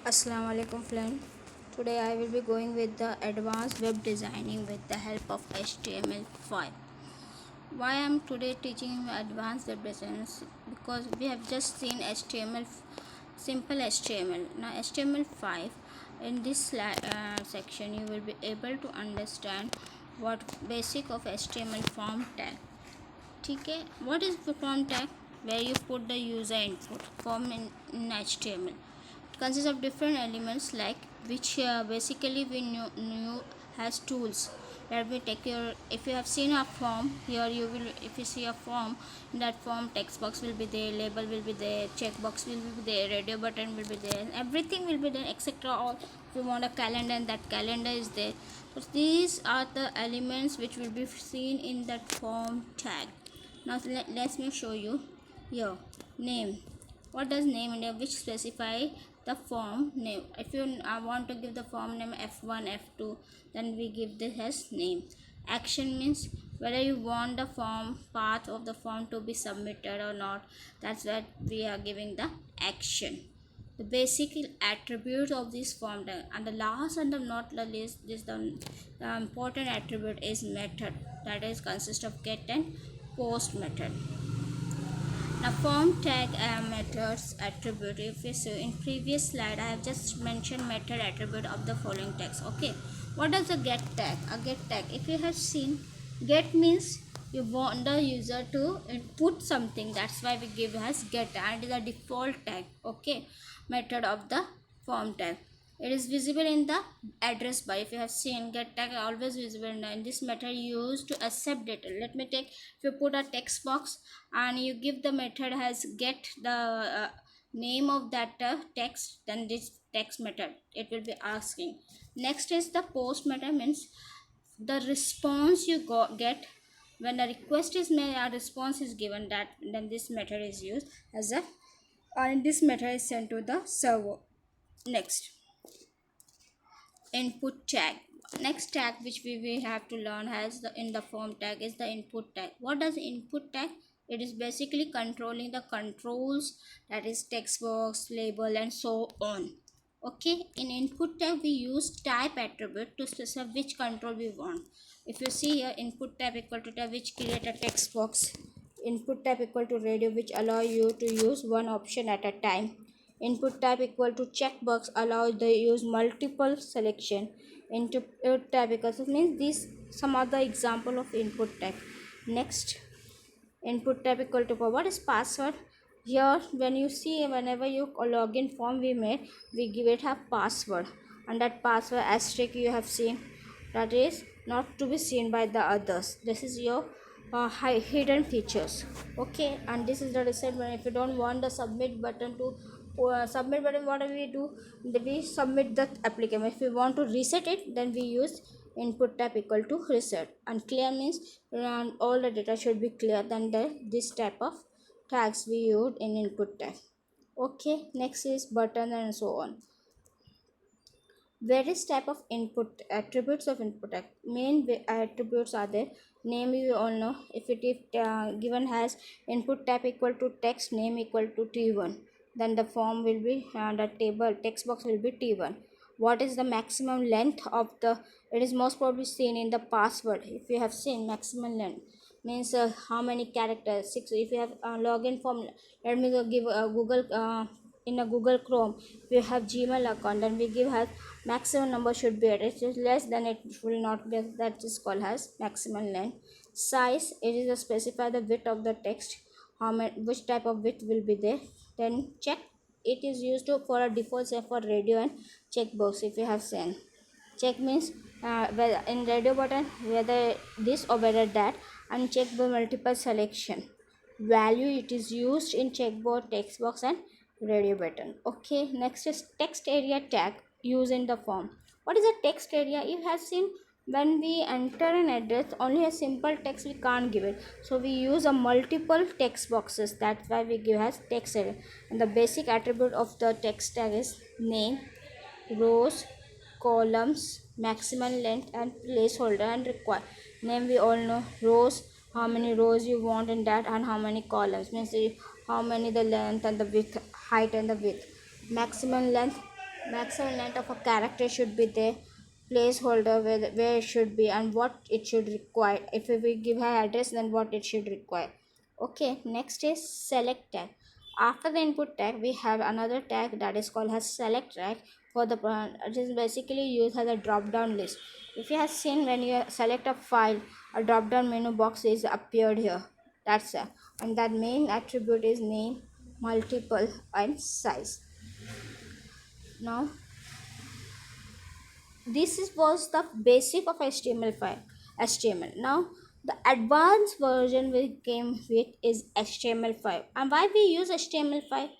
Assalamu alaikum friend. Today I will be going with the advanced web designing with the help of HTML5. Why I am today teaching you advanced web design? Because we have just seen HTML, simple HTML. Now HTML5, in this section you will be able to understand what basic of HTML form tag. Okay, what is the form tag? Where you put the user input form in HTML. It consists of different elements like which basically we knew has tools. Let me take your, if you have seen a form here, you will, if you see a form, in that form text box will be there, label will be there, checkbox will be there, radio button will be there, everything will be there, etc. Or if you want a calendar, and that calendar is there. So these are the elements which will be seen in that form tag. Now let me show you here. Name. What does name mean? Which specify the form name. If you want to give the form name f1 f2, then we give this as name. Action means whether you want the form path of the form to be submitted or not. That's what we are giving the action. The basic attributes of this form tag, and the last and the not the least, this the important attribute is method, that is consist of get and post method. Now form tag methods attribute. If you see in previous slide, I have just mentioned method attribute of the following tags. Okay, what does a get tag? A get tag, if you have seen, get means you want the user to input something, that's why we give as get, and it is a default tag. Okay, method of the form tag. It is visible in the address bar. If you have seen, get tag always visible in this method used to accept data. Let me take, if you put a text box and you give the method has get the name of that text, then this text method it will be asking. Next is the post method, means the response you get when a request is made, a response is given, that then this method is used as a, and this method is sent to the server. Next, input tag. Next tag which we have to learn has the in the form tag is the input tag. What does input tag? It is basically controlling the controls, that is text box, label, and so on. Okay, in input tag we use type attribute to specify which control we want. If you see here, input tab equal to tab which create a text box, input tab equal to radio which allow you to use one option at a time, input tab equal to checkbox allows the use multiple selection, input tab equal to, means these some other example of input tag. Next, input tab equal to what is password. Here when you see, whenever you login form we made, we give it a password, and that password asterisk you have seen, that is not to be seen by the others. This is your hidden features. Okay, and this is the reset button. If you don't want the submit button to submit button, what do? We submit the application. If we want to reset it, then we use input tab equal to reset, and clear means all the data should be clear, then this type of tags we use in input tag. Okay, next is button and so on. Various type of input attributes of input tag. Main attributes are there. Name you all know. If it is given has input tab equal to text name equal to t1, then the form will be the table text box will be t1. What is the maximum length of the, it is most probably seen in the password. If you have seen, maximum length means how many characters, 6. If you have login form, let me go give Google in a Google Chrome. If you have Gmail account, then we give has maximum number should be it. If it is less, then it will not be, that is called as maximum length. Size, it is a specify the width of the text, how many, which type of width will be there. Then check, it is used to for a default say for radio and checkbox. If you have seen, check means whether in radio button whether this or whether that, and check the multiple selection. Value, it is used in checkboard, text box, and radio button. Okay, next is text area tag used in the form. What is a text area? You have seen, when we enter an address, only a simple text we can't give it, so we use a multiple text boxes, that's why we give as text area. And the basic attribute of the text tag is name, rows, columns, maximum length, and placeholder, and require. Name we all know, rows, how many rows you want in that, and how many columns means how many the length and the width, height and the width. Maximum length, maximum length of a character should be there, placeholder where it should be and what it should require. If we give an address, then what it should require. Okay, next is select tag. After the input tag we have another tag that is called as select tag. For the it is basically used as a drop down list. If you have seen, when you select a file, a drop down menu box is appeared here. That's it. And that main attribute is name, multiple and size. Now was the basic of HTML. Now the advanced version we came with is HTML5. And why we use HTML5?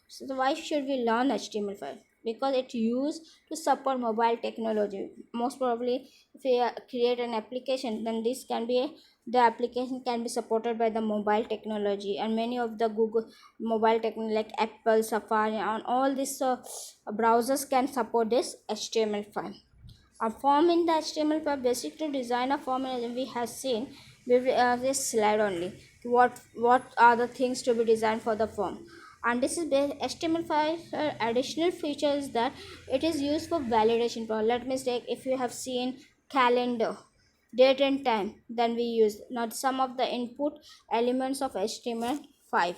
So why should we learn HTML5? Because it's used to support mobile technology. Most probably, if you create an application, then the application can be supported by the mobile technology, and many of the Google mobile technology like Apple, Safari, and all these browsers can support this HTML5. A form in the HTML5, basic to design a form, as we have seen with this slide only. What are the things to be designed for the form? And this is HTML5 additional features that it is used for validation. Let me take, if you have seen calendar, date and time, then we use not some of the input elements of HTML5.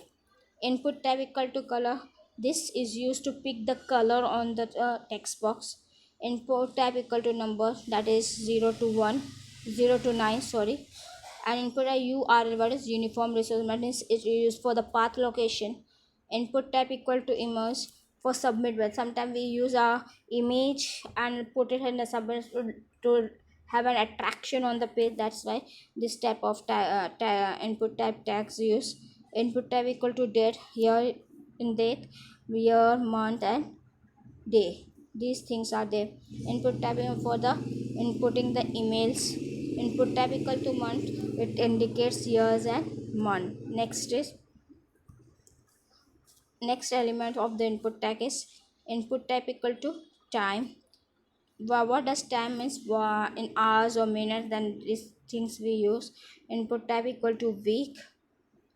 Input tab equal to color. This is used to pick the color on the text box. Input tab equal to number, that is 0 to 1, 0 to 9, sorry. And input a URL, what is uniform resource, means is used for the path location. Input tab equal to image for submit. But sometimes we use a image and put it in the submit to have an attraction on the page. That's why this type of input type tags use. Input tab equal to date, here in date, year, month and day. These things are there. Input tab for the inputting the emails. Input tab equal to month, it indicates years and month. Next element of the input tag is input type equal to time. What does time means? In hours or minutes, then these things we use. Input type equal to week.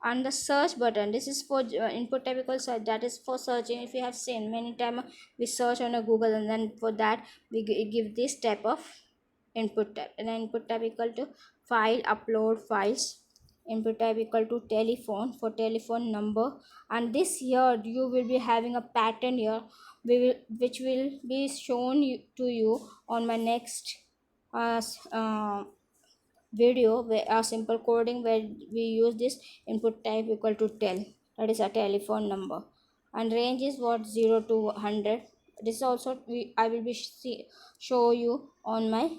And the search button, this is for input type equal search, that is for searching. If you have seen many time we search on a Google, and then for that we give this type of input type. And then input type equal to file, upload files. Input type equal to telephone, for telephone number. And this here you will be having a pattern here, which will be shown to you on my next uh, video, where a simple coding where we use this input type equal to tel, that is a telephone number. And range is what, 0 to 100. This also I will be show you on my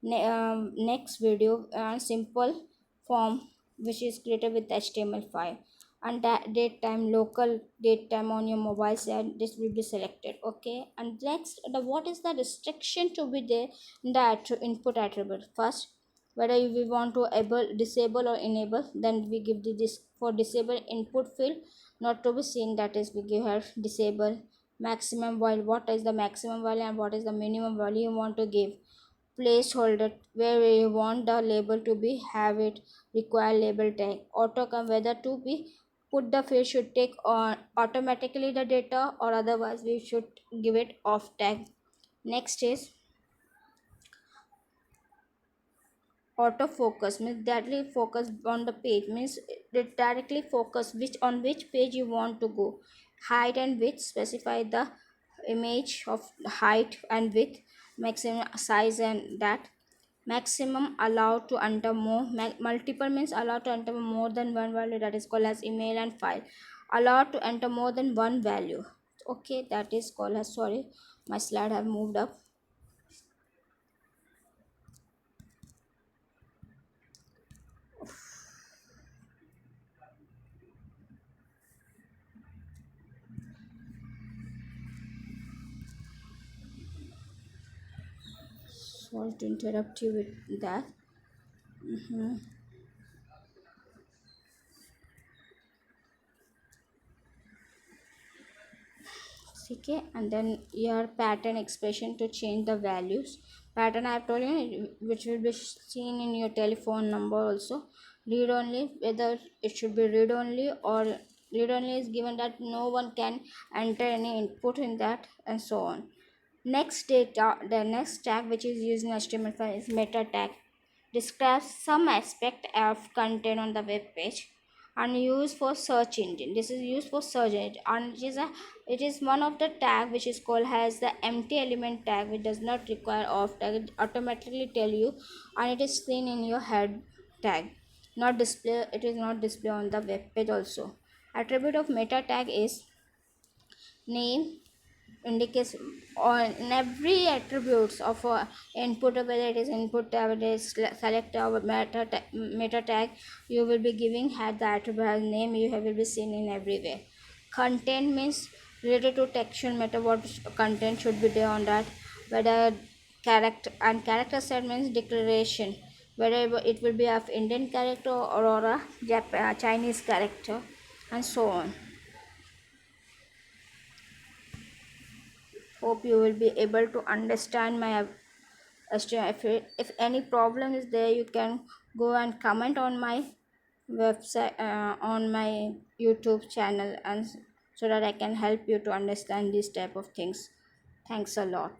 next video. Simple form which is created with HTML5. And that date time, local date time on your mobile side, this will be selected. Okay, and next, what is the restriction to be there in the input attribute? First, whether we want to disable or enable, then we give this for disable input field not to be seen, that is we give her disable. Maximum value, what is the maximum value and what is the minimum value you want to give. Placeholder, where you want the label to be, have it require label tag. Autocom, whether to be put the field should take on automatically the data, or otherwise we should give it off tag. Next is autofocus, means directly focus on the page, means it directly focus which page you want to go. Height and width, specify the image of height and width. Maximum size, and that maximum allowed to enter more. Multiple means allowed to enter more than one value, that is called as email. And file, allowed to enter more than one value. Okay, that is called as, sorry, my slide have moved up. Sorry to interrupt you with that. Okay, and then your pattern expression to change the values. Pattern I have told you, which will be seen in your telephone number also. Read only, whether it should be read only, or read only is given that no one can enter any input in that, and so on. The next tag which is used in HTML5 is meta tag. Describes some aspect of content on the web page and used for search engine. This is used for search engine, and it is one of the tag which is called as the empty element tag, which does not require off tag. It automatically tell you, and it is seen in your head tag, not display. It is not display on the web page also. Attribute of meta tag is name, indicates on in every attributes of a input, whether it is input tag, whether it is select or meta tag, you will be giving had the attribute has name, you will be seen in everywhere. Content means related to textual matter, what content should be there on that, whether character set means declaration, whether it will be of Indian character or a Chinese character, and so on. Hope you will be able to understand my if any problem is there, you can go and comment on my website, on my YouTube channel, and so that I can help you to understand these type of things. Thanks a lot.